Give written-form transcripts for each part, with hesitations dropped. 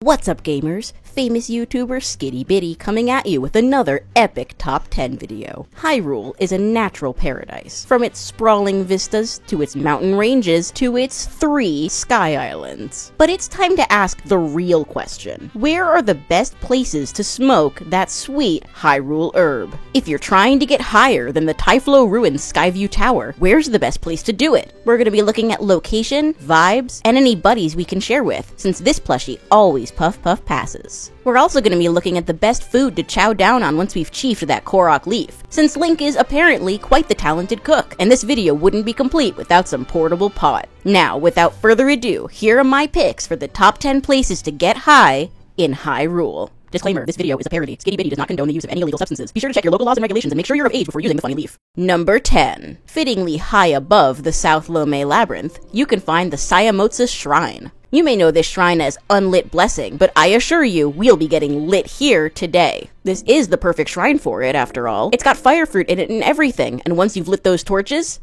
What's up, gamers? Famous YouTuber Skitty Bitty coming at you with another epic top 10 video. Hyrule is a natural paradise. From its sprawling vistas, to its mountain ranges, to its 3 sky islands. But it's time to ask the real question. Where are the best places to smoke that sweet Hyrule herb? If you're trying to get higher than the Typhlo Ruins Skyview Tower, where's the best place to do it? We're gonna be looking at location, vibes, and any buddies we can share with, since this plushie always puff passes. We're also going to be looking at the best food to chow down on once we've chiefed that Korok leaf, since Link is apparently quite the talented cook, and this video wouldn't be complete without some portable pot. Now, without further ado, here are my picks for the top 10 places to get high in Hyrule. Disclaimer, this video is a parody. Skitty Bitty does not condone the use of any illegal substances. Be sure to check your local laws and regulations and make sure you're of age before using the funny leaf. Number 10. Fittingly high above the South Lome Labyrinth, you can find the Sayamotsa Shrine. You may know this shrine as Unlit Blessing, but I assure you, we'll be getting lit here today. This is the perfect shrine for it, after all. It's got fire fruit in it and everything, and once you've lit those torches,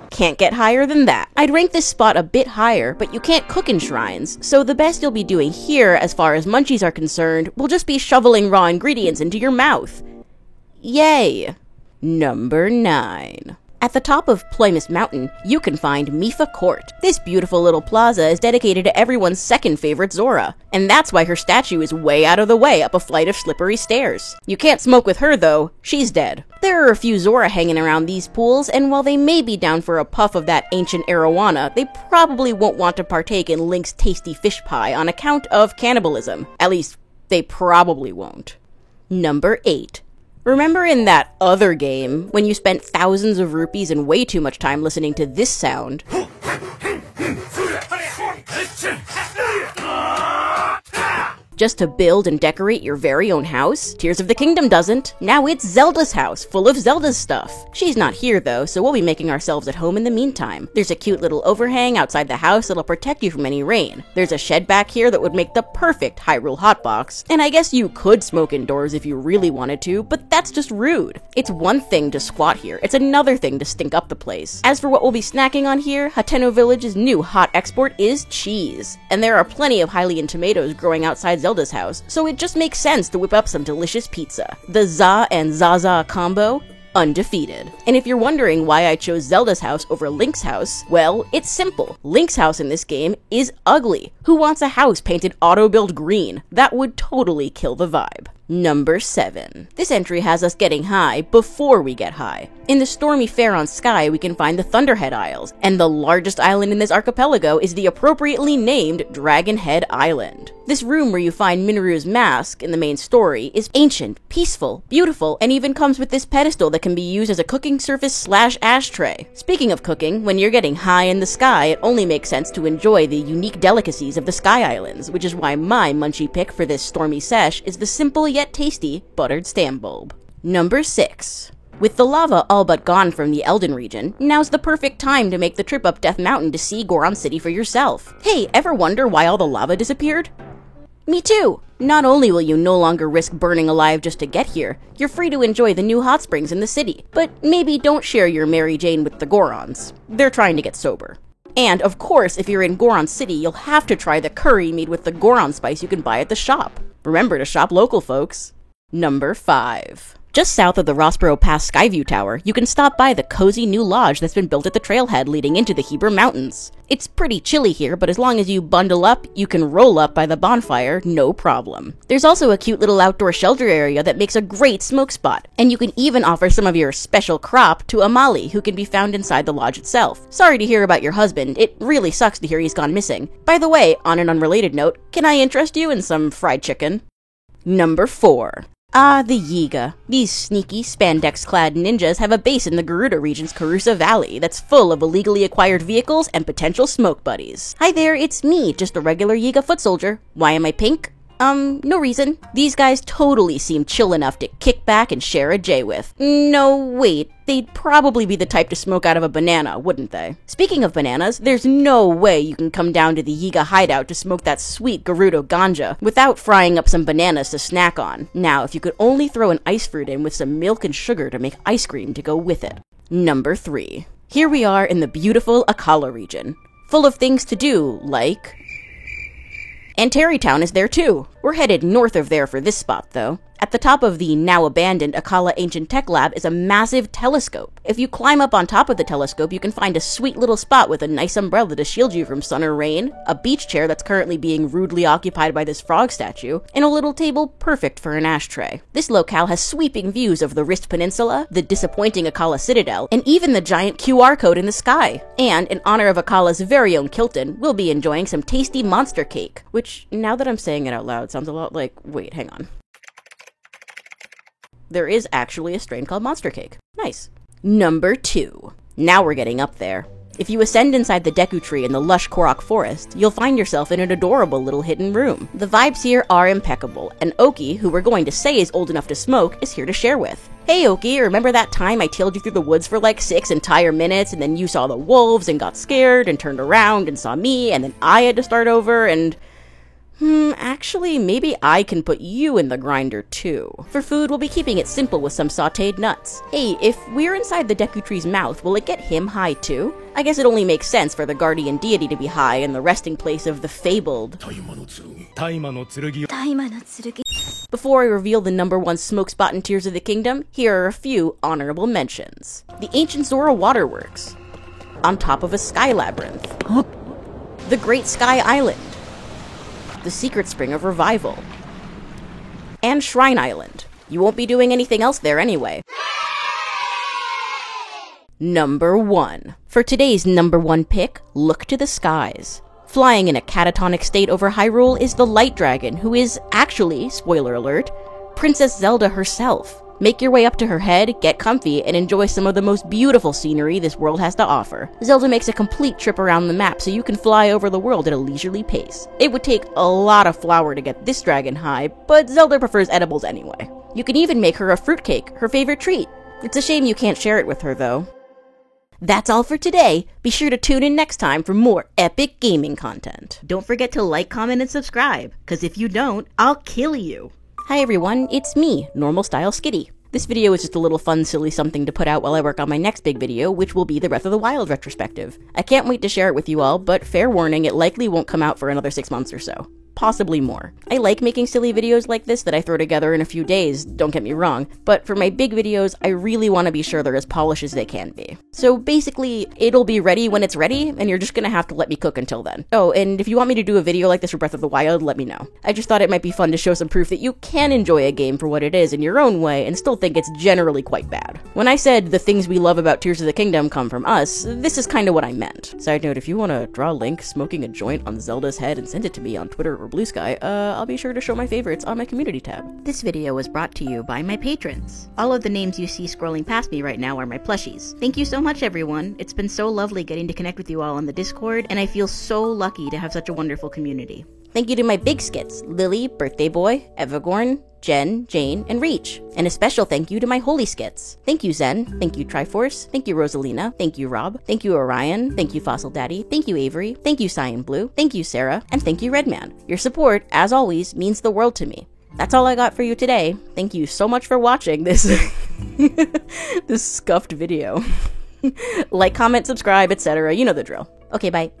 can't get higher than that. I'd rank this spot a bit higher, but you can't cook in shrines, so the best you'll be doing here, as far as munchies are concerned, will just be shoveling raw ingredients into your mouth. Yay! Number 9. At the top of Ploymus Mountain, you can find Mipha Court. This beautiful little plaza is dedicated to everyone's second favorite Zora, and that's why her statue is way out of the way up a flight of slippery stairs. You can't smoke with her though, she's dead. There are a few Zora hanging around these pools, and while they may be down for a puff of that ancient arowana, they probably won't want to partake in Link's tasty fish pie on account of cannibalism. At least, they probably won't. Number 8. Remember in that other game, when you spent thousands of rupees and way too much time listening to this sound? Just to build and decorate your very own house? Tears of the Kingdom doesn't. Now it's Zelda's house, full of Zelda's stuff. She's not here though, so we'll be making ourselves at home in the meantime. There's a cute little overhang outside the house that'll protect you from any rain. There's a shed back here that would make the perfect Hyrule hotbox. And I guess you could smoke indoors if you really wanted to, but that's just rude. It's one thing to squat here, it's another thing to stink up the place. As for what we'll be snacking on here, Hateno Village's new hot export is cheese. And there are plenty of Hylian tomatoes growing outside Zelda's house, so it just makes sense to whip up some delicious pizza. The Za and Zaza combo? Undefeated. And if you're wondering why I chose Zelda's house over Link's house, well, it's simple. Link's house in this game is ugly. Who wants a house painted auto-build green? That would totally kill the vibe. Number 7. This entry has us getting high before we get high. In the stormy Faron sky, we can find the Thunderhead Isles, and the largest island in this archipelago is the appropriately named Dragonhead Island. This room where you find Mineru's mask in the main story is ancient, peaceful, beautiful, and even comes with this pedestal that can be used as a cooking surface / ashtray. Speaking of cooking, when you're getting high in the sky, it only makes sense to enjoy the unique delicacies of the Sky Islands, which is why my munchie pick for this stormy sesh is the simple yet tasty buttered Stambulb. Number 6. With the lava all but gone from the Eldin region, now's the perfect time to make the trip up Death Mountain to see Goron City for yourself. Hey, ever wonder why all the lava disappeared? Me too! Not only will you no longer risk burning alive just to get here, you're free to enjoy the new hot springs in the city. But maybe don't share your Mary Jane with the Gorons. They're trying to get sober. And, of course, if you're in Goron City, you'll have to try the curry made with the Goron spice you can buy at the shop. Remember to shop local, folks. Number 5. Just south of the Rossborough Pass Skyview Tower, you can stop by the cozy new lodge that's been built at the trailhead leading into the Heber Mountains. It's pretty chilly here, but as long as you bundle up, you can roll up by the bonfire, no problem. There's also a cute little outdoor shelter area that makes a great smoke spot, and you can even offer some of your special crop to Amali, who can be found inside the lodge itself. Sorry to hear about your husband, it really sucks to hear he's gone missing. By the way, on an unrelated note, can I interest you in some fried chicken? Number 4. Ah, the Yiga. These sneaky, spandex-clad ninjas have a base in the Gerudo region's Karusa Valley that's full of illegally acquired vehicles and potential smoke buddies. Hi there, it's me, just a regular Yiga foot soldier. Why am I pink? No reason. These guys totally seem chill enough to kick back and share a J with. No, wait. They'd probably be the type to smoke out of a banana, wouldn't they? Speaking of bananas, there's no way you can come down to the Yiga hideout to smoke that sweet Gerudo ganja without frying up some bananas to snack on. Now, if you could only throw an ice fruit in with some milk and sugar to make ice cream to go with it. Number 3. Here we are in the beautiful Akkala region, full of things to do, like And Terrytown is there too. We're headed north of there for this spot, though. At the top of the now-abandoned Akkala Ancient Tech Lab is a massive telescope. If you climb up on top of the telescope, you can find a sweet little spot with a nice umbrella to shield you from sun or rain, a beach chair that's currently being rudely occupied by this frog statue, and a little table perfect for an ashtray. This locale has sweeping views of the Rist Peninsula, the disappointing Akkala Citadel, and even the giant QR code in the sky. And in honor of Akkala's very own Kilton, we'll be enjoying some tasty monster cake, which, now that I'm saying it out loud, sounds a lot like, wait, hang on. There is actually a strain called Monster Cake. Nice. Number 2. Now we're getting up there. If you ascend inside the Deku Tree in the lush Korok Forest, you'll find yourself in an adorable little hidden room. The vibes here are impeccable, and Oki, who we're going to say is old enough to smoke, is here to share with. Hey Oki, remember that time I tailed you through the woods for like 6 entire minutes, and then you saw the wolves and got scared and turned around and saw me, and then I had to start over and... actually, maybe I can put you in the grinder too. For food, we'll be keeping it simple with some sauteed nuts. Hey, if we're inside the Deku Tree's mouth, will it get him high too? I guess it only makes sense for the guardian deity to be high in the resting place of the fabled... Before I reveal the number 1 smoke spot in Tears of the Kingdom, here are a few honorable mentions. The ancient Zora Waterworks, on top of a sky labyrinth. The Great Sky Island. The Secret Spring of Revival, and Shrine Island. You won't be doing anything else there anyway. Number 1. For today's number 1 pick, look to the skies. Flying in a catatonic state over Hyrule is the Light Dragon, who is actually, spoiler alert, Princess Zelda herself. Make your way up to her head, get comfy, and enjoy some of the most beautiful scenery this world has to offer. Zelda makes a complete trip around the map so you can fly over the world at a leisurely pace. It would take a lot of flour to get this dragon high, but Zelda prefers edibles anyway. You can even make her a fruitcake, her favorite treat. It's a shame you can't share it with her though. That's all for today. Be sure to tune in next time for more epic gaming content. Don't forget to like, comment, and subscribe, cause if you don't, I'll kill you. Hi everyone, it's me, Normal Style Skitty. This video is just a little fun, silly something to put out while I work on my next big video, which will be the Breath of the Wild retrospective. I can't wait to share it with you all, but fair warning, it likely won't come out for another 6 months or so. Possibly more. I like making silly videos like this that I throw together in a few days, don't get me wrong, but for my big videos, I really want to be sure they're as polished as they can be. So basically, it'll be ready when it's ready, and you're just gonna have to let me cook until then. Oh, and if you want me to do a video like this for Breath of the Wild, let me know. I just thought it might be fun to show some proof that you can enjoy a game for what it is in your own way and still think it's generally quite bad. When I said the things we love about Tears of the Kingdom come from us, this is kind of what I meant. Side note, if you want to draw Link smoking a joint on Zelda's head and send it to me on Twitter or Blue Sky, I'll be sure to show my favorites on my community tab. This video was brought to you by my patrons. All of the names you see scrolling past me right now are my plushies. Thank you so much, everyone. It's been so lovely getting to connect with you all on the Discord, and I feel so lucky to have such a wonderful community. Thank you to my big skits, Lily, Birthday Boy, Evagorn, Jen, Jane, and Reach. And a special thank you to my holy skits. Thank you, Zen. Thank you, Triforce. Thank you, Rosalina. Thank you, Rob. Thank you, Orion. Thank you, Fossil Daddy. Thank you, Avery. Thank you, Cyan Blue. Thank you, Sarah. And thank you, Redman. Your support, as always, means the world to me. That's all I got for you today. Thank you so much for watching this this scuffed video. Like, comment, subscribe, etc. You know the drill. Okay, bye.